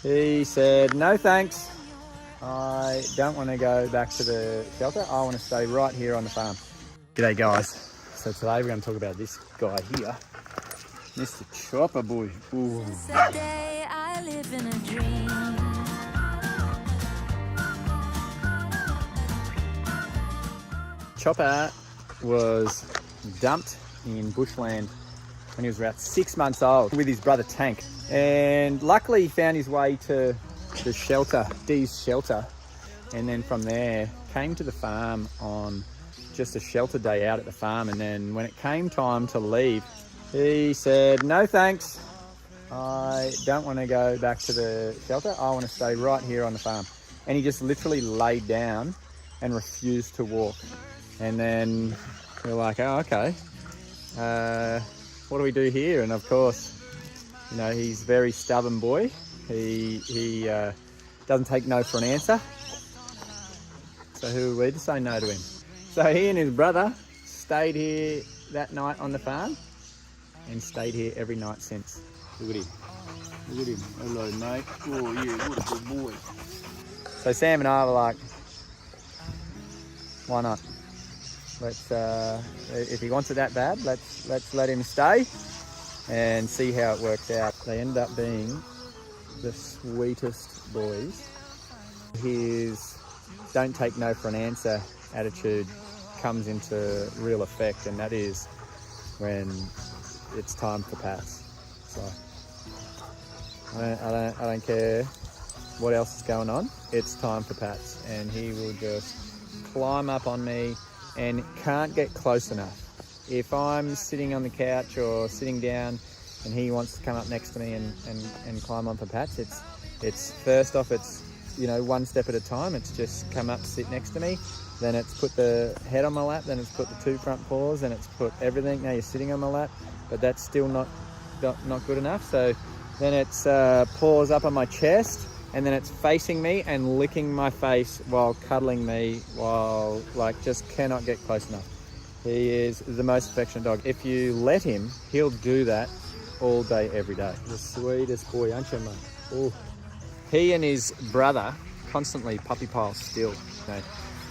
He said, no thanks. I don't want to go back to the shelter. I want to stay right here on the farm. G'day guys. So today we're going to talk about this guy here, Mr. Chopper Boy. Ooh. Day I live in a dream. Chopper was dumped in bushland when he was about 6 months old with his brother Tank. And luckily he found his way to the shelter, Dee's shelter. And then from there came to the farm on just a shelter day out at the farm. And then when it came time to leave, he said, no thanks. I don't want to go back to the shelter. I want to stay right here on the farm. And he just literally laid down and refused to walk. And then we're like, oh, okay. What do we do here? And of course, you know, he's a very stubborn boy. He doesn't take no for an answer. So who are we to say no to him? So he and his brother stayed here that night on the farm and stayed here every night since. Look at him. Look at him. Hello, mate. Oh, yeah, what a good boy. So Sam and I were like, why not? Let's, if he wants it that bad, let's let him stay and see how it works out. They end up being the sweetest boys. His don't take no for an answer attitude comes into real effect, and that is when it's time for pats. So I don't care what else is going on. It's time for pats, and he will just climb up on me and can't get close enough. If I'm sitting on the couch or sitting down and he wants to come up next to me and climb on for pats, it's first off, it's, you know, one step at a time. It's just come up, sit next to me, then it's put the head on my lap, then it's put the two front paws, and it's put everything. Now you're sitting on my lap, but that's still not good enough. So then it's paws up on my chest, and then it's facing me and licking my face while cuddling me, while like just cannot get close enough. He is the most affectionate dog. If you let him, he'll do that all day, every day. The sweetest boy, aren't you, mate? Oh. He and his brother constantly puppy pile still. They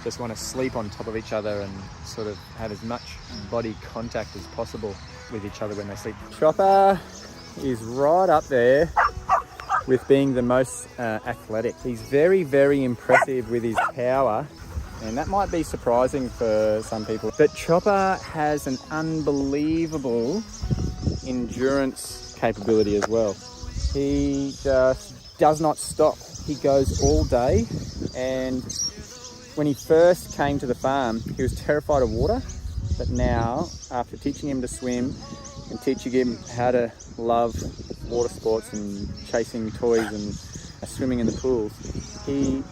just want to sleep on top of each other and sort of have as much body contact as possible with each other when they sleep. Chopper is right up there with being the most athletic. He's very, very impressive with his power, and that might be surprising for some people. But Chopper has an unbelievable endurance capability as well. He just does not stop. He goes all day, and when he first came to the farm, he was terrified of water, but now, after teaching him to swim and teaching him how to love water sports and chasing toys and swimming in the pools, he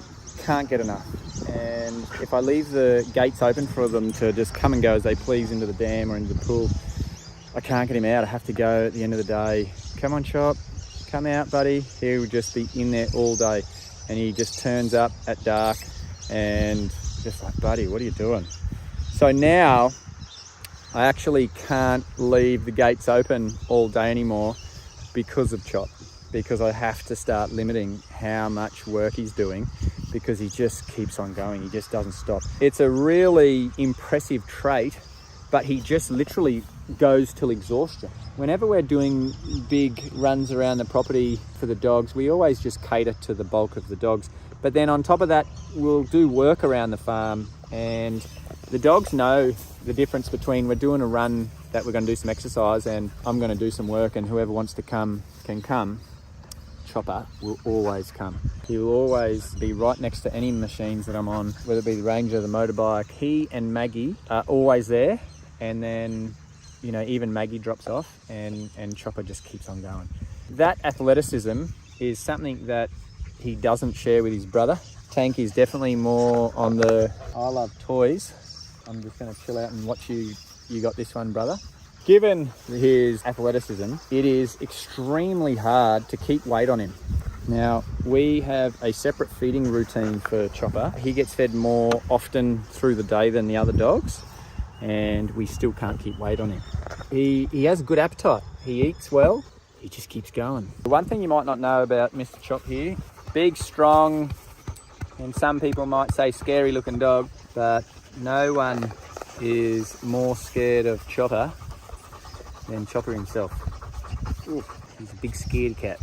can't get enough. And if I leave the gates open for them to just come and go as they please into the dam or into the pool, I can't get him out. I have to go at the end of the day. Come on, Chop, come out, buddy. He will just be in there all day, and he just turns up at dark and just like, buddy, what are you doing? So now I actually can't leave the gates open all day anymore because of Chop, because I have to start limiting how much work he's doing, because he just keeps on going. He just doesn't stop. It's a really impressive trait, but he just literally goes till exhaustion. Whenever we're doing big runs around the property for the dogs, we always just cater to the bulk of the dogs. But then on top of that, we'll do work around the farm, and the dogs know the difference between we're doing a run that we're going to do some exercise and I'm going to do some work, and whoever wants to come can come. Chopper will always come. He will always be right next to any machines that I'm on, whether it be the Ranger, the motorbike. He and Maggie are always there, and then, you know, even Maggie drops off and Chopper just keeps on going. That athleticism is something that he doesn't share with his brother. Tank is definitely more on the I love toys. I'm just going to chill out and watch you got this one, brother. Given his athleticism, it is extremely hard to keep weight on him. Now, we have a separate feeding routine for Chopper. He gets fed more often through the day than the other dogs, and we still can't keep weight on him. He has good appetite. He eats well. he just keeps going. The one thing you might not know about Mr. Chop here, big, strong, and some people might say scary looking dog, but no one is more scared of Chopper than Chopper himself. Ooh, he's a big scared cat.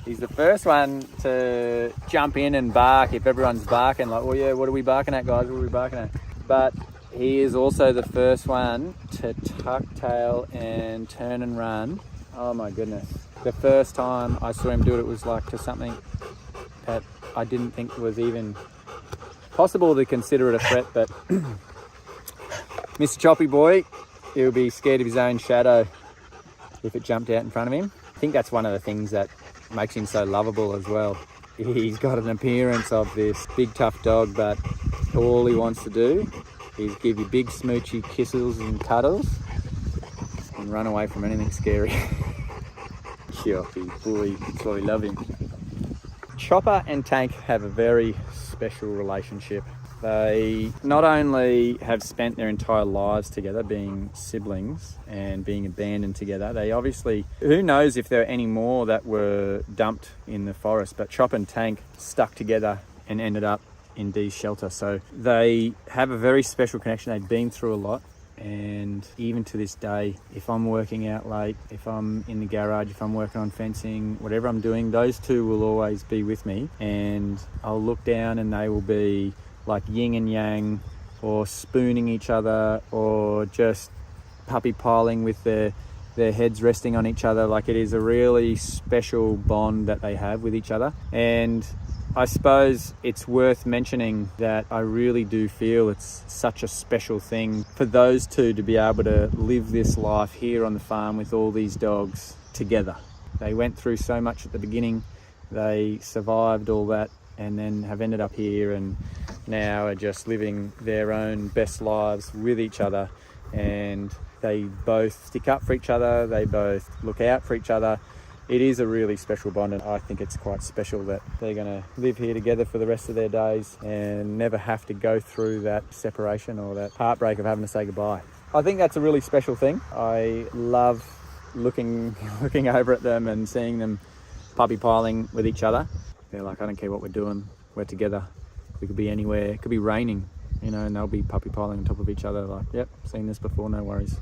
He's the first one to jump in and bark if everyone's barking, like, oh yeah, what are we barking at, guys? What are we barking at? But he is also the first one to tuck tail and turn and run. Oh my goodness. The first time I saw him do it, it was like to something that I didn't think was even possible to consider it a threat, but Mr. Choppy boy, he'll be scared of his own shadow if it jumped out in front of him. I think that's one of the things that makes him so lovable as well. He's got an appearance of this big tough dog, but all he wants to do is give you big smoochy kisses and cuddles and run away from anything scary. Choppy boy, that's why we love him. Chopper and Tank have a very special relationship. They not only have spent their entire lives together being siblings and being abandoned together, they obviously, who knows if there are any more that were dumped in the forest, but Chop and Tank stuck together and ended up in Dee's shelter. So they have a very special connection. They've been through a lot. And even to this day, if I'm working out late, if I'm in the garage, if I'm working on fencing, whatever I'm doing, those two will always be with me. And I'll look down and they will be like yin and yang, or spooning each other, or just puppy piling with their heads resting on each other. Like, it is a really special bond that they have with each other. And I suppose it's worth mentioning that I really do feel it's such a special thing for those two to be able to live this life here on the farm with all these dogs together. They went through so much at the beginning, they survived all that, and then have ended up here and now are just living their own best lives with each other. And they both stick up for each other, they both look out for each other. It is a really special bond, and I think it's quite special that they're going to live here together for the rest of their days and never have to go through that separation or that heartbreak of having to say goodbye. I think that's a really special thing. I love looking over at them and seeing them puppy piling with each other. They're like, I don't care what we're doing, we're together. We could be anywhere, it could be raining, you know, and they'll be puppy piling on top of each other like, yep, seen this before, no worries.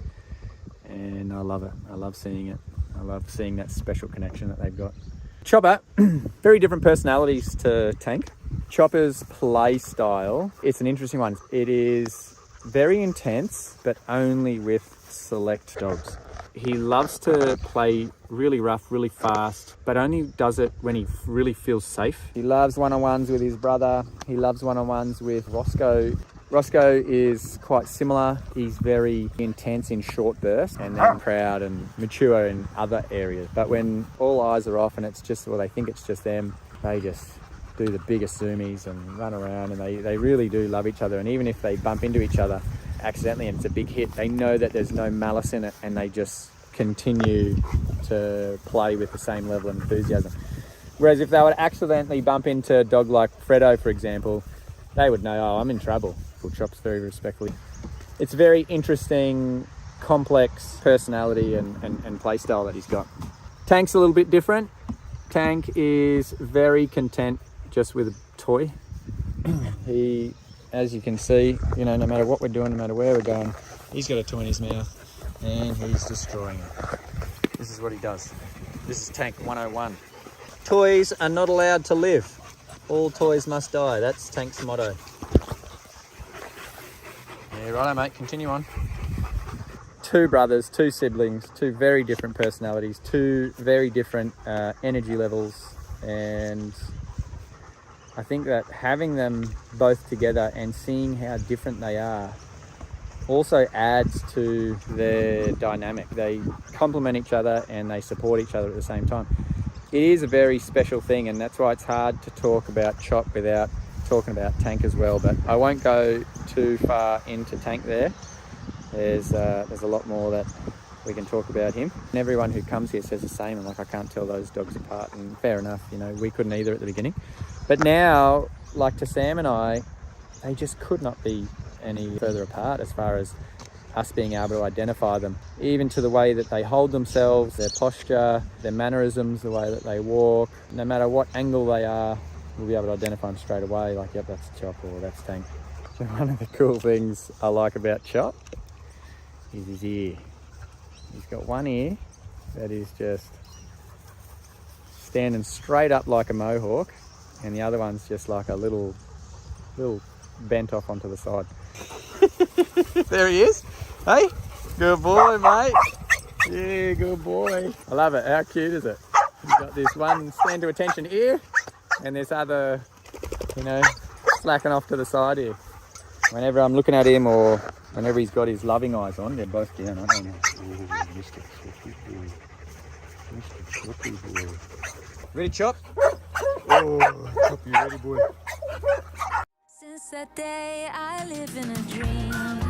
And I love it. I love seeing it. I love seeing that special connection that they've got. Chopper, very different personalities to Tank. Chopper's play style, it's an interesting one. It is very intense, but only with select dogs. He loves to play really rough, really fast, but only does it when he really feels safe. He loves one-on-ones with his brother. He loves one-on-ones with Roscoe. Roscoe is quite similar. He's very intense in short bursts and then proud and mature in other areas. But when all eyes are off and it's just, well, they think it's just them, they just do the biggest zoomies and run around, and they really do love each other. And even if they bump into each other accidentally and it's a big hit, they know that there's no malice in it, and they just continue to play with the same level of enthusiasm. Whereas if they would accidentally bump into a dog like Fredo, for example, they would know, oh, I'm in trouble. Chops very respectfully. It's a very interesting, complex personality and play style that he's got. Tank's a little bit different. Tank is very content just with a toy. He, as you can see, you know, no matter what we're doing, no matter where we're going, he's got a toy in his mouth and he's destroying it. This is what he does. This is Tank 101. Toys are not allowed to live. All toys must die. That's Tank's motto. Yeah, righto, mate, continue on. Two brothers, two siblings, two very different personalities, two very different energy levels, and I think that having them both together and seeing how different they are also adds to their dynamic. They complement each other and they support each other at the same time. It is a very special thing, and that's why it's hard to talk about Chop without talking about Tank as well. But I won't go too far into Tank there. There's a lot more that we can talk about him. And everyone who comes here says the same, and like, I can't tell those dogs apart, and fair enough, you know, we couldn't either at the beginning. But now, like to Sam and I, they just could not be any further apart as far as us being able to identify them, even to the way that they hold themselves, their posture, their mannerisms, the way that they walk. No matter what angle they are, we'll be able to identify them straight away, like, yep, that's Chop or that's Tank. So one of the cool things I like about Chop is his ear. He's got one ear that is just standing straight up like a mohawk, and the other one's just like a little bent off onto the side. There he is. Hey, good boy, mate. Yeah, good boy. I love it. How cute is it? He's got this one stand to attention ear, and this other, slacking off to the side here. Whenever I'm looking at him, or whenever he's got his loving eyes on, they're both down, aren't they? Oh, Mr. Fluffy boy. Mr. Fluffy boy. Ready, Chop? Oh, Chop, you ready, boy? Since that day, I live in a dream.